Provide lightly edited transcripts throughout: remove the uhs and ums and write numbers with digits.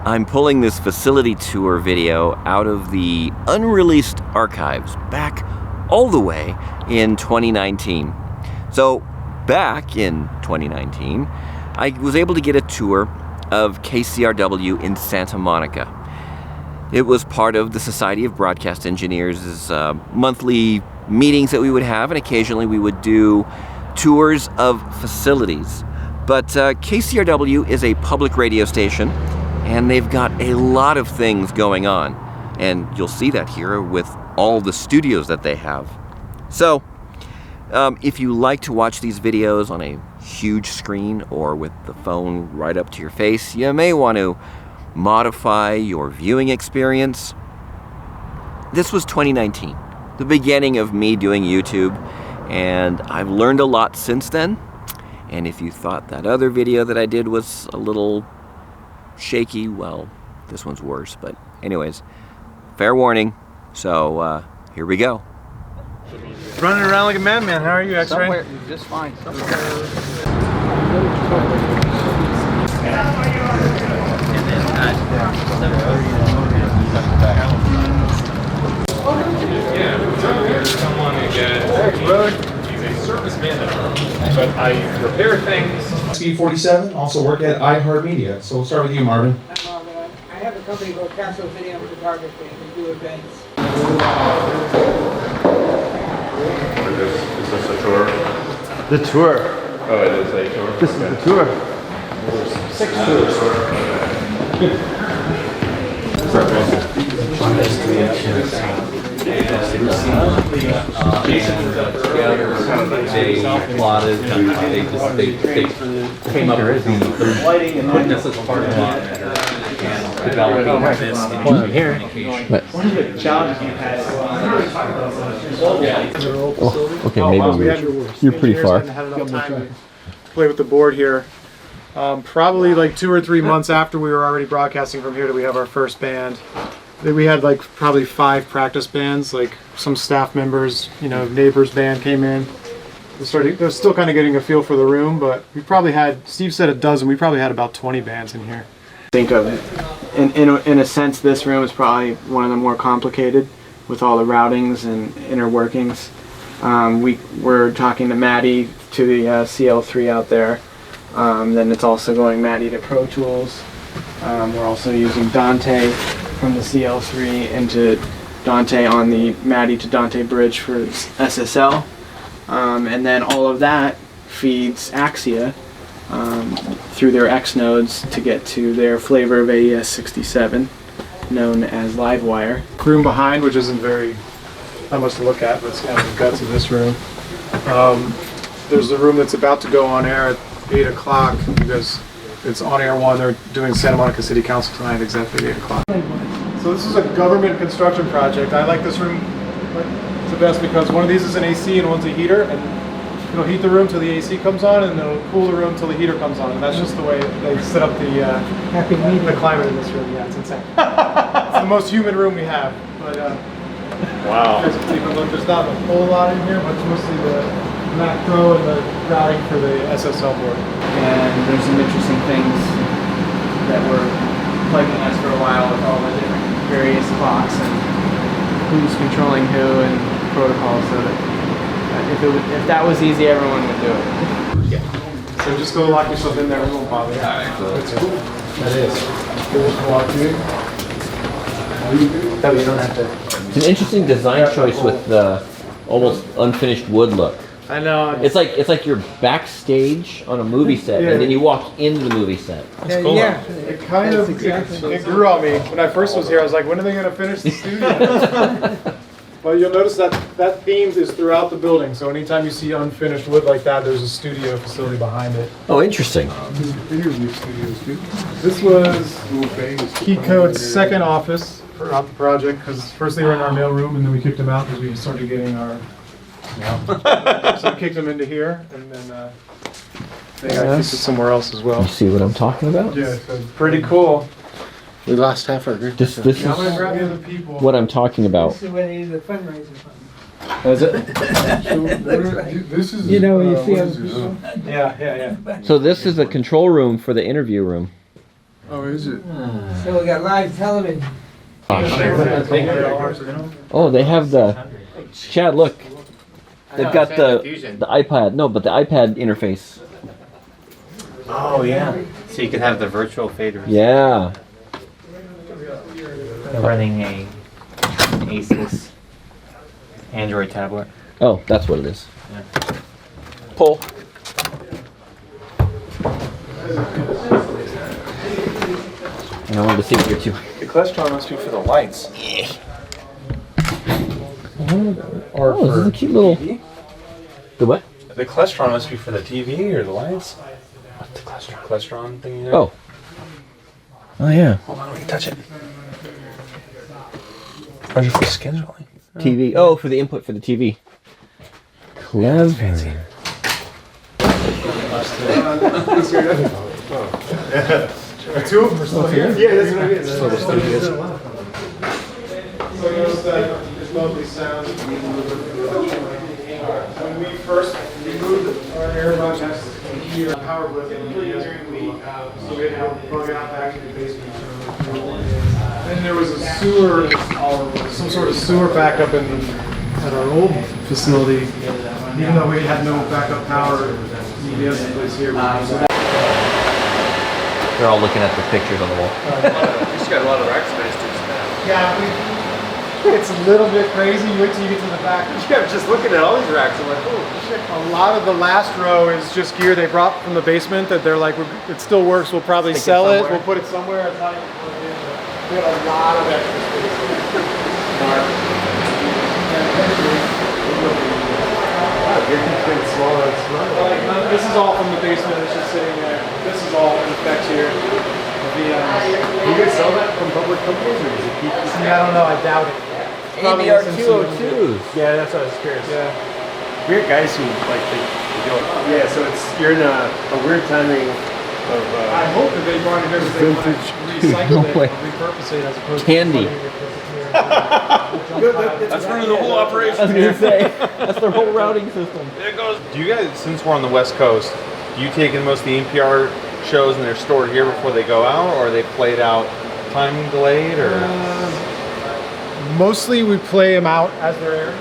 I'm pulling this facility tour video out of the unreleased archives back all the way in 2019. So back in 2019, I was able to get a tour of KCRW in Santa Monica. It was part of the Society of Broadcast Engineers' monthly meetings that we would have, and occasionally we would do tours of facilities. But KCRW is a public radio station, and they've got a lot of things going on. And you'll see that here with all the studios that they have. So, if you like to watch these videos on a huge screen or with the phone right up to your face, you may want to modify your viewing experience. This was 2019, the beginning of me doing YouTube, and I've learned a lot since then. And if you thought that other video that I did was a little shaky, well, this one's worse. But anyways, fair warning. So here we go. Running around like a madman. How are you, X-Ray? Somewhere, just fine. Someone again. He's a service manager, but I repair things. Speed 47, also work at iHeartMedia. So we'll start with you, Marvin. I'm Marvin. I have a company called Castle Video Photography, and we do events. Is this a tour? The tour. Oh, it is a tour. This is the tour. 6 tours. They plotted, they came up with the lighting and putting this as part of it. And developing this communication. One of the challenges you had Okay, maybe you're pretty far. play with the board here. Probably like 2 or 3 months after we were already broadcasting from here, that we have our first band. We had like probably 5 practice bands, like some staff members, you know, neighbors band came in. They're still kind of getting a feel for the room, but we probably had, Steve said a dozen, we probably had about 20 bands in here. Think of it. In a sense, this room is probably one of the more complicated with all the routings and inner workings. We're talking to Maddie to the CL3 out there. Then it's also going Maddie to Pro Tools. We're also using Dante from the CL3 into Dante on the Maddie to Dante bridge for SSL. And then all of that feeds Axia through their X nodes to get to their flavor of AES 67, known as Livewire. Room behind, which isn't very, not much to look at, but it's kind of the guts of this room. There's the room that's about to go on air at 8 o'clock because it's on air 1. They're doing Santa Monica City Council tonight exactly at 8 o'clock. So this is a government construction project. I like this room the best because one of these is an AC and one's a heater, and it'll heat the room till the AC comes on, and it'll cool the room till the heater comes on. And that's just the way they set up the climate in this room. Yeah, it's insane. It's the most humid room we have. But Wow. there's not a whole lot in here, but it's mostly the Mac Pro and the routing for the SSL board. And there's some interesting things that were plaguing us for a while with all the different various clocks and who's controlling who and protocols. So that if that was easy, everyone would do it. Yeah. So just go lock yourself in there. We won't bother you. That's cool. That is. Just walk in. That way you don't have to. It's an interesting design choice with the almost unfinished wood look. I know. It's like you're backstage on a movie set, and then you walk into the movie set. That's cool. Yeah, it kind of it grew on me. When I first was here, I was like, when are they going to finish the studio? Well, you'll notice that theme is throughout the building. So anytime you see unfinished wood like that, there's a studio facility behind it. Oh, interesting. This was Key Code's second office throughout the project, because first they were in our mail room, and then we kicked them out because we started getting our so we kicked them into here, and then they got kicked it somewhere else as well. You see what I'm talking about? Yeah, so pretty cool. We lost half our group. This I'm gonna grab the other people. what I'm talking about. This is where they use the fundraiser fund. Is it? This is. You know, you see other people. Yeah. So this is the control room for the interview room. Oh, is it? So we got live television. Oh, they have the... Chad, look. They've got the iPad. No, but the iPad interface. Oh yeah. So you could have the virtual faders. Yeah. They're running a Asus Android tablet. Oh, that's what it is. Pull. And I wanted to see what you're doing. The cholesterol must be for the lights. Or oh, this is a cute little... TV? The what? The cholesterol must be for the TV or the lights. What's the cholesterol? Cholesterol thing there? Oh. Oh, yeah. Hold on, let me touch it. Or is it for scheduling? TV. Oh, for the input for the TV. Clever. Two of them are still here? Yeah, that's what I mean. So there's lovely sound. When we first removed our air broadcast here, power blip in here, so we had to help plug it out back to the basement. Then there was a sewer, some sort of sewer backup at our old facility. Even though we had no backup power, EBS was here. They're all looking at the pictures on the wall. She's got a lot of rack space to expand. Yeah, it's a little bit crazy. Wait till you get to the back. Yeah, just looking at all these racks, I'm like, oh shit. A lot of the last row is just gear they brought from the basement that they're like, it still works. We'll probably sell it. We'll put it somewhere. It's not even plugged in. We have a lot of extra space. This is all from the basement. It's just sitting there. This is all in effect here. Do you guys sell that from public companies or does it keep? I don't know. I doubt it. ABR 202s. Yeah, that's what I was curious. Yeah. Weird guys who like they do it. Yeah, so you're in a weird timing of. I hope that they brought it here because they want to recycle it or repurpose it as opposed Candy. to That's running the whole operation. I was going to say, that's their whole routing system. There it goes. Do you guys, since we're on the West Coast, do you take in most of the NPR shows and they're stored here before they go out, or are they played out time delayed, or? Mostly we play them out as they're aired.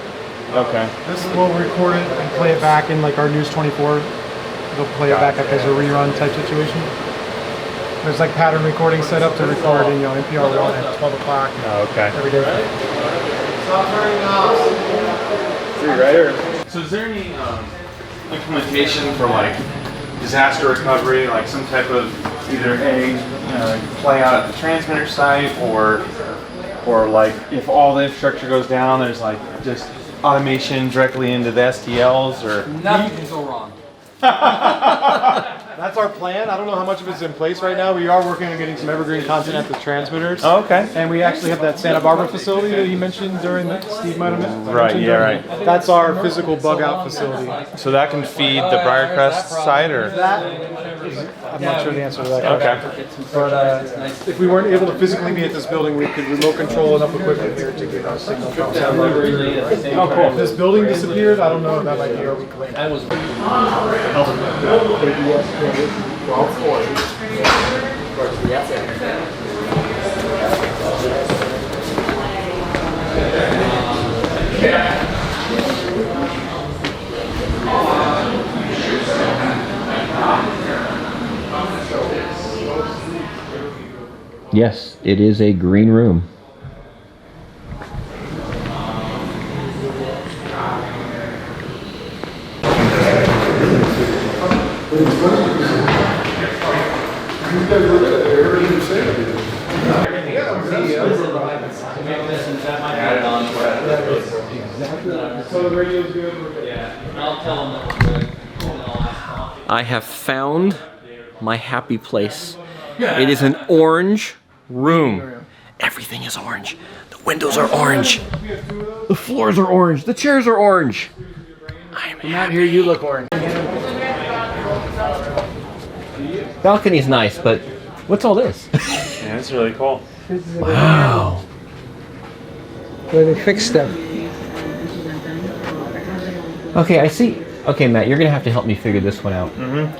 Okay. This we'll record it and play it back in like our News 24. They'll play it back up as a rerun type situation. There's like pattern recording set up to record in NPR 1 at 12 o'clock every day. Stop turning off. So is there any implementation for like disaster recovery, like some type of either play out at the transmitter site, or like if all the infrastructure goes down, there's like just automation directly into the STLs, or Nothing can go wrong. That's our plan. I don't know how much of it's in place right now. We are working on getting some evergreen content at the transmitters. Oh, okay. And we actually have that Santa Barbara facility that he mentioned during the, Steve might have mentioned. Right, yeah, right. That's our physical bug out facility. So that can feed the Briarcrest site, or? That is, I'm not sure the answer to that. Okay. But if we weren't able to physically be at this building, we could remote control enough equipment here to get our signal from Santa Barbara. Oh, cool. If this building disappeared, I don't know if that might be our weak link. That was Yes, it is a green room. So the radio's good. I have found my happy place. It is an orange room. Everything is orange. The windows are orange. The floors are orange. The chairs are orange. I'm Out here, you look orange. Balcony's nice, but what's all this? Yeah, it's really cool. Wow. Where they fix them. Okay, I see. Okay, Matt, you're gonna have to help me figure this one out.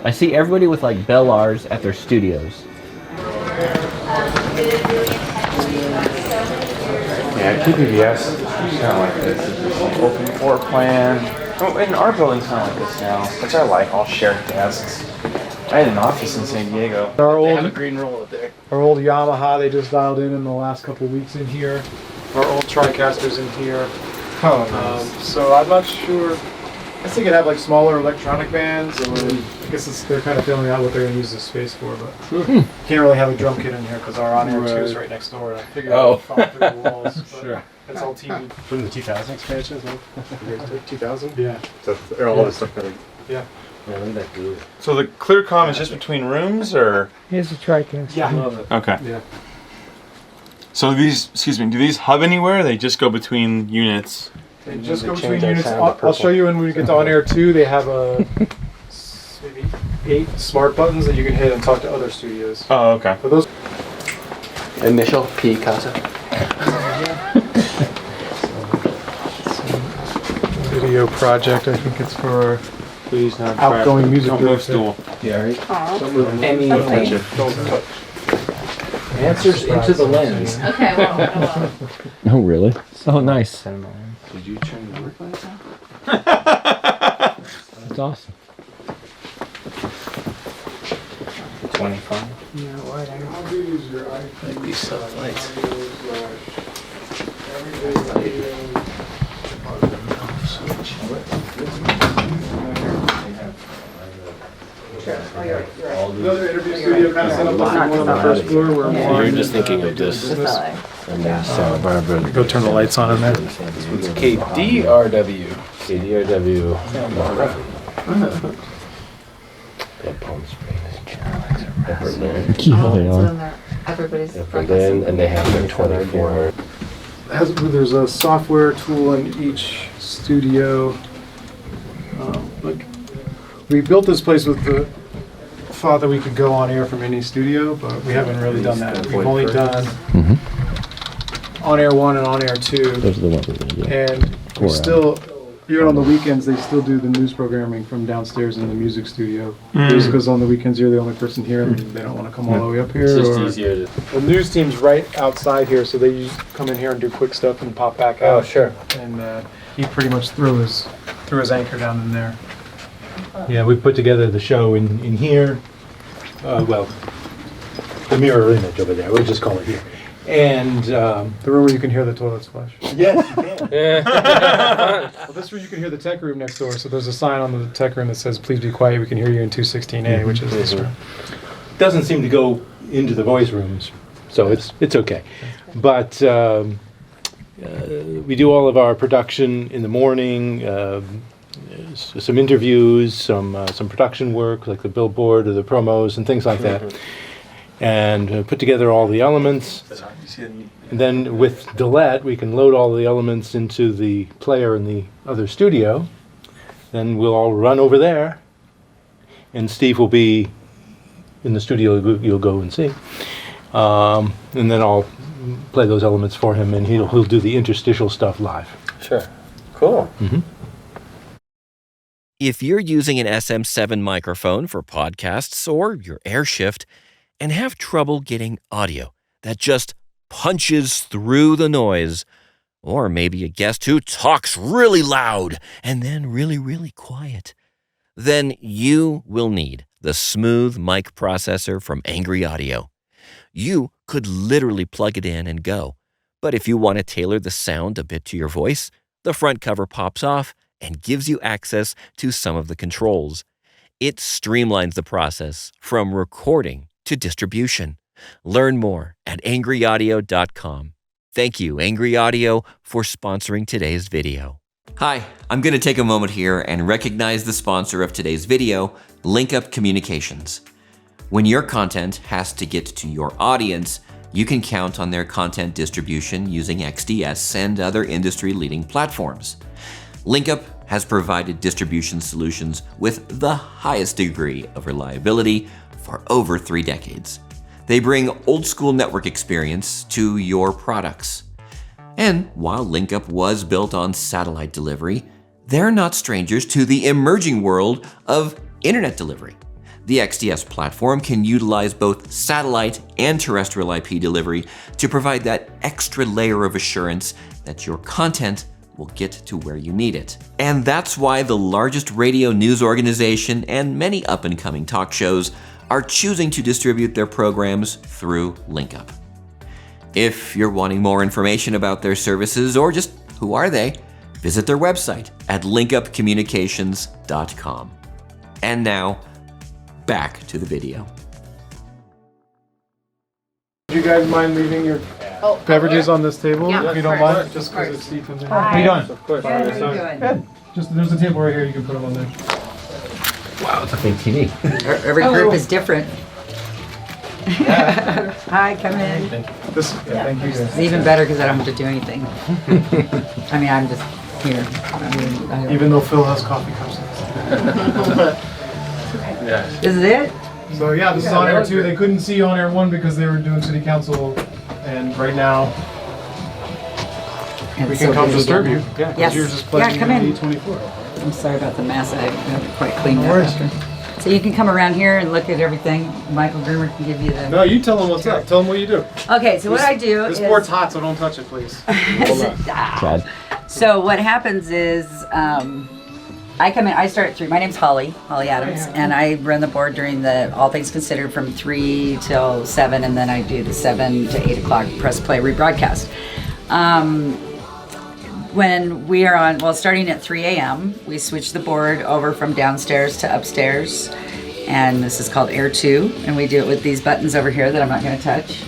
I see everybody with like Bell Rs at their studios. Yeah, PPBS is kind of like this. It's just like open floor plan. Oh, and our building's kind of like this now, which I like, all shared desks. I had an office in San Diego. Our They have a old, green roll up there. our old Yamaha, they just dialed in the last couple of weeks in here. Our old TriCaster's in here. Oh, nice. So I'm not sure. I guess they could have like smaller electronic bands, or I guess they're kind of filling out what they're going to use this space for. But can't really have a drum kit in here because our on-air 2 is right next door. And I figured I would fall through the walls. But Sure. It's all TV. From the 2000 expansions, no? 2000? Yeah. So all this stuff kind of. Yeah. Yeah, isn't that good? So the clear comm is just between rooms, or? Here's a TriCaster. Yeah. Okay. Yeah. So these, excuse me, do these hub anywhere? They just go between units? They just They go change between our units. sound to I'll purple. show you when we get to on-air 2. They have maybe 8 smart buttons that you can hit and talk to other studios. Oh, okay. But those Initial P Casa. video project, I think it's for Please not outgoing music Don't move director. stool. Yeah, right. Anything. Don't touch. Answers into the lens. Okay, well, I will. Oh, really? Oh, nice. Did you turn the work lights on? That's awesome. 25. Like these soft lights. The other interview studio kind of set up like one on the first floor where You're just thinking of this. And then Santa Barbara. Go turn the lights on in there. It's KDRW. KDRW. Palm Springs, Berlin. Everybody's Berlin, and they have their 24. There's a software tool in each studio. Like we built this place with the thought that we could go on air from any studio, but we haven't really done that. We've only done on air 1 and on air 2. Those are the ones we're going to do. And we still, even on the weekends, they still do the news programming from downstairs in the music studio. Just because on the weekends you're the only person here and they don't want to come all the way up here. It's just or- easier to... The news team's right outside here, so they just come in here and do quick stuff and pop back out. Oh, sure. And he pretty much threw his anchor down in there. Yeah, we put together the show in here. Well, the mirror image over there. We'll just call it here. And The room where you can hear the toilets flush. yes, you can. Well, this room you can hear the tech room next door, so there's a sign on the tech room that says, "Please be quiet, we can hear you in 216A," which is this room. Doesn't seem to go into the voice rooms, so it's okay. But we do all of our production in the morning. Some interviews, some production work like the billboard or the promos and things like that, and put together all the elements. And then with Delete, we can load all the elements into the player in the other studio. Then we'll all run over there, and Steve will be in the studio. You'll go and see, and then I'll play those elements for him, and he'll do the interstitial stuff live. Sure. Cool. If you're using an SM7 microphone for podcasts or your AirShift and have trouble getting audio that just punches through the noise, or maybe a guest who talks really loud and then really, really quiet, then you will need the smooth mic processor from Angry Audio. You could literally plug it in and go. But if you want to tailor the sound a bit to your voice, the front cover pops off and gives you access to some of the controls. It streamlines the process from recording to distribution. Learn more at angryaudio.com. Thank you, Angry Audio, for sponsoring today's video. Hi, I'm going to take a moment here and recognize the sponsor of today's video, LinkUp Communications. When your content has to get to your audience, you can count on their content distribution using XDS and other industry-leading platforms. LinkUp has provided distribution solutions with the highest degree of reliability for over 3 decades. They bring old-school network experience to your products. And while LinkUp was built on satellite delivery, they're not strangers to the emerging world of internet delivery. The XDS platform can utilize both satellite and terrestrial IP delivery to provide that extra layer of assurance that your content will get to where you need it. And that's why the largest radio news organization and many up-and-coming talk shows are choosing to distribute their programs through LinkUp. If you're wanting more information about their services or just who are they, visit their website at linkupcommunications.com. And now, back to the video. Do you guys mind leaving your beverages on this table, if you don't mind? Just because it's deep in there. How you doing? Of course. Good, how you doing? Just, there's a table right here, you can put them on there. Wow, it's a big TV. Every group is different. Hi, come in. Thank you guys. It's even better because I don't have to do anything. I mean, I'm just here. Even though Phil has coffee cups. This is it? So yeah, this is on air 2. They couldn't see on air 1 because they were doing city council, and right now we can come disturb you. Yeah, yes. You're just playing come in. E24. I'm sorry about the mess. I haven't quite cleaned up after. So you can come around here and look at everything. Michael Groomer can give you the... No, you tell them what's up. Tell them what you do. Okay, so what I do This is... board's hot, so don't touch it, please. Chad. So what happens is I come in, I start at 3. My name's Holly Adams, and I run the board during the All Things Considered from 3 till 7, and then I do the 7 to 8 o'clock press play rebroadcast. When we are on, well, starting at 3 a.m., we switch the board over from downstairs to upstairs, and this is called Air 2, and we do it with these buttons over here that I'm not going to touch.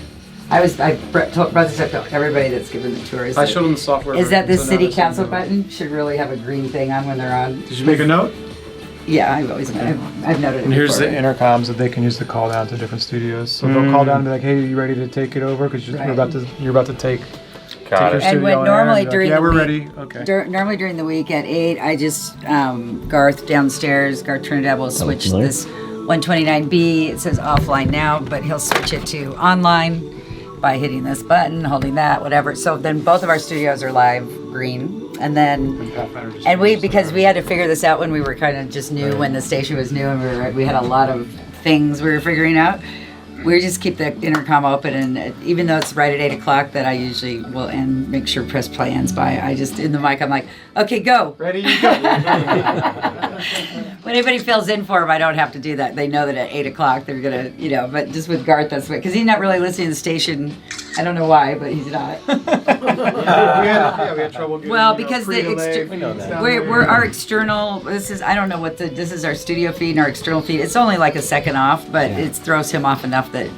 I brought this up to everybody that's given the tour. I showed them the software. Is that the so now city it's council button? Should really have a green thing on when they're on. Did you make a note? Yeah, I've always I've noted it. And here's before. the intercoms that they can use to call down to different studios. So they'll call down and be like, "Hey, are you ready to take it over? Because you're about to take your And studio when on normally air." during yeah, the we're week, ready. Okay. Normally during the week at 8, I just Garth downstairs. Garth Trinidad will switch this 129B. It says offline now, but he'll switch it to online by hitting this button, holding that, whatever. So then both of our studios are live green, and then because we had to figure this out when we were kind of just new, when the station was new, and we had a lot of things we were figuring out. We just keep the intercom open, and even though it's right at 8 o'clock, that I usually will end, make sure press play ends by. I just in the mic, I'm like, okay, go. Ready, you go. When anybody fills in for them, I don't have to do that. They know that at 8 o'clock they're gonna, But just with Garth, that's because he's not really listening to the station. I don't know why, but he's not. we had trouble getting. Well, because we're our external. This is this is our studio feed and our external feed. It's only like a second off, but it throws him off enough that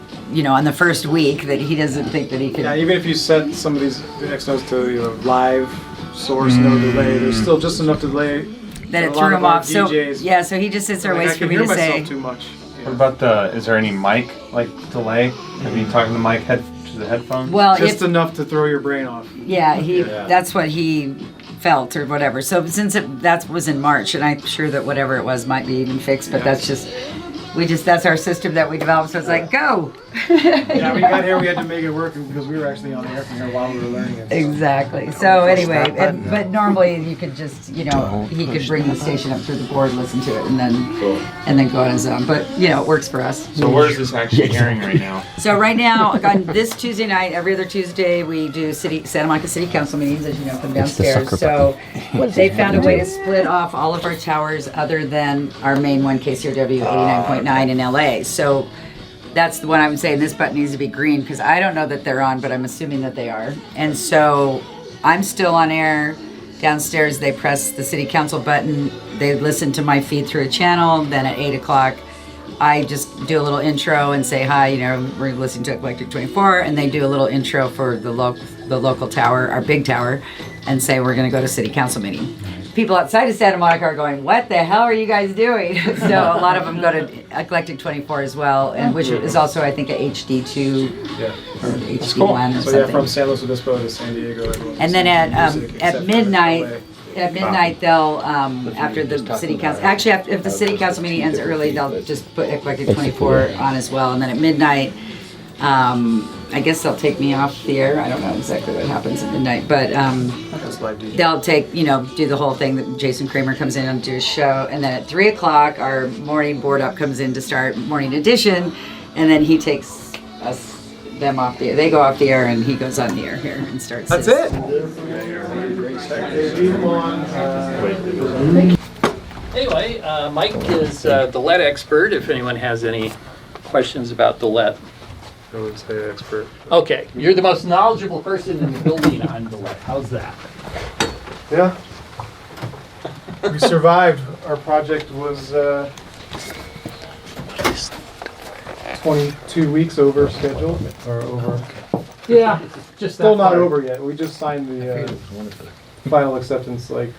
on the first week that he doesn't think that he can. Yeah, even if you set some of these X notes to live source, no delay, there's still just enough delay that it threw him off. So yeah, so he just sits there and waits for me to say. Too much. What about is there any mic delay? Have you talked to the mic to the headphones? Well, just enough to throw your brain off. Yeah, that's what he felt or whatever. So since that was in March, and I'm sure that whatever it was might be even fixed, but that's our system that we developed. So it's like, go. Yeah, we got here, we had to make it work because we were actually on the air from here while we were learning it. Exactly. So anyway, but normally you could just, he could bring the station up through the board, listen to it, and then go on his own. But it works for us. So where is this actually airing right now? So right now, on this Tuesday night, every other Tuesday, we do Santa Monica City Council meetings, as you know, from downstairs. So they found a way to split off all of our towers other than our main one, KCRW 89.9 in LA. So that's the one I would say, and this button needs to be green because I don't know that they're on, but I'm assuming that they are. And so I'm still on air. Downstairs, they press the city council button. They listen to my feed through a channel. Then at 8 o'clock, I just do a little intro and say hi. We're listening to Eclectic 24, and they do a little intro for the local tower, our big tower, and say we're going to go to city council meeting. People outside of Santa Monica are going, what the hell are you guys doing? So a lot of them go to Eclectic 24 as well, and which is also, I think, a HD2 or HD1 or so something. from San Luis Obispo to San Diego. And then at midnight, they'll after the city council. Actually, if the city council meeting ends early, they'll just put Eclectic 24 on as well. And then at midnight, I guess they'll take me off the air. I don't know exactly what happens at midnight, but they'll take, do the whole thing that Jason Kramer comes in and do a show. And then at 3 o'clock, our morning board up comes in to start morning edition. And then he takes them off the air. They go off the air and he goes on the air here and starts. That's it. Anyway, Mike is the lead expert. If anyone has any questions about the lead. I would say expert. Okay, you're the most knowledgeable person in the building on the lead. How's that? Yeah. We survived. Our project was 22 weeks over schedule, or over. Yeah, just still that not far. over yet. We just signed the final acceptance like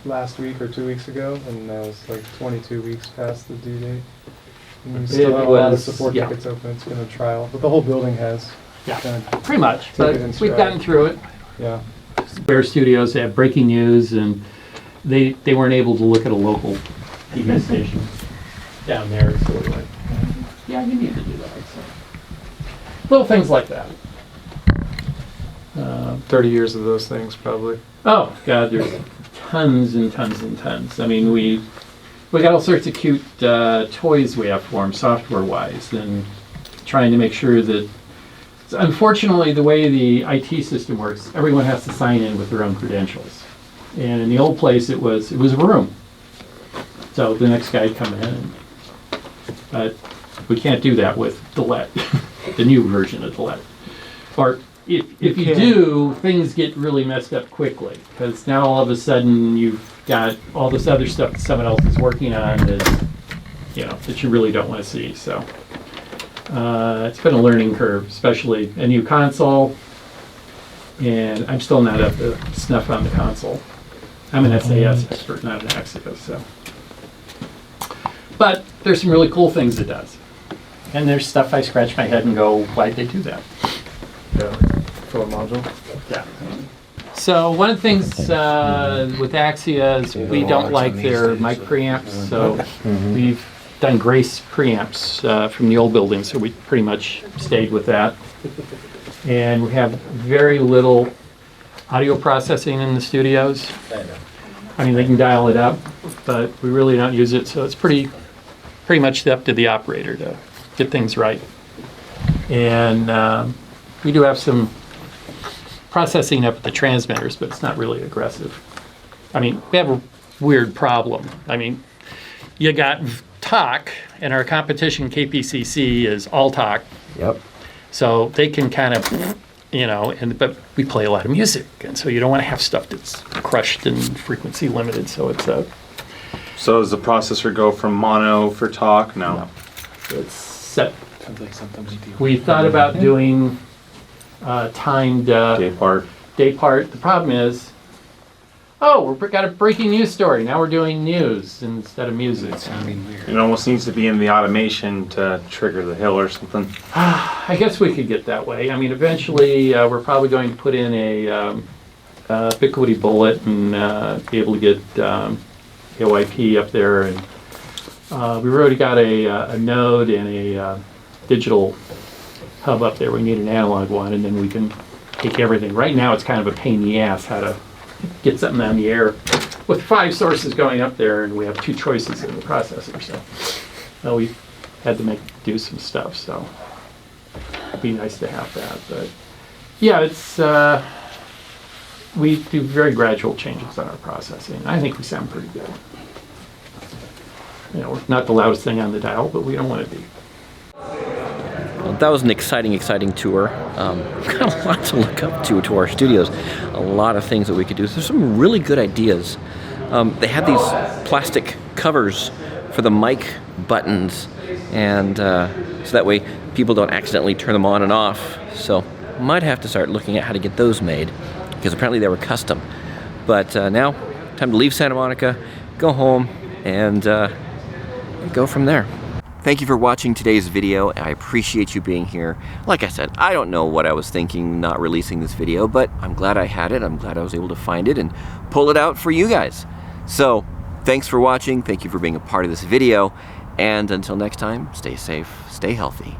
last week or 2 weeks ago, and that was like 22 weeks past the due date. And we still have a lot of support tickets open. It's been a trial, but the whole building has. Yeah, kind of pretty much. But we've gotten through it. Yeah. Bear Studios, they have breaking news, and they weren't able to look at a local TV station down there, so we're like, yeah, you need to do that. So. Little things like that. 30 years of those things, probably. Oh God, there's tons and tons and tons. I mean, we got all sorts of cute toys we have for them, software-wise, and trying to make sure that. Unfortunately, the way the IT system works, everyone has to sign in with their own credentials. And in the old place, it was a room. So the next guy'd come in. But we can't do that with Delete, the new version of Delete. Or if you do, things get really messed up quickly. Because now all of a sudden you've got all this other stuff that someone else is working on that you really don't want to see. So. It's been a learning curve, especially a new console, and I'm still not up to snuff on the console. I'm an SAS expert, not an Axios, so. But there's some really cool things it does. And there's stuff I scratch my head and go, why'd they do that? Yeah, for a module. Yeah. So one of the things with Axia is we don't like their mic preamps, so we've done Grace preamps from the old building, so we pretty much stayed with that. And we have very little audio processing in the studios. I mean, they can dial it up, but we really don't use it, so it's pretty much up to the operator to get things right. And we do have some processing up at the transmitters, but it's not really aggressive. I mean, we have a weird problem. I mean, you got talk, and our competition KPCC is all talk. Yep. So they can kind of, but we play a lot of music, and so you don't want to have stuff that's crushed and frequency limited. So it's a. So does the processor go from mono for talk? No. It's set. Sounds like something we do. We thought about doing timed day part. The problem is. Oh, we've got a breaking news story. Now we're doing news instead of music. It almost needs to be in the automation to trigger the hill or something. I guess we could get that way. I mean, eventually we're probably going to put in a Ubiquity bullet and be able to get AOIP up there. And we've already got a node and a digital hub up there. We need an analog one, and then we can take everything. Right now it's kind of a pain in the ass how to get something on the air with 5 sources going up there, and we have 2 choices in the processor. So we had to do some stuff. So it'd be nice to have that. But yeah, it's we do very gradual changes on our processing. I think we sound pretty good. We're not the loudest thing on the dial, but we don't want to be. Well, that was an exciting tour. Got a lot to look up to our studios. A lot of things that we could do. There's some really good ideas. They had these plastic covers for the mic buttons, and so that way people don't accidentally turn them on and off. So might have to start looking at how to get those made, because apparently they were custom. But now, time to leave Santa Monica, go home, and go from there. Thank you for watching today's video. I appreciate you being here. Like I said, I don't know what I was thinking not releasing this video, but I'm glad I had it. I'm glad I was able to find it and pull it out for you guys. So, thanks for watching. Thank you for being a part of this video. And until next time, stay safe, stay healthy.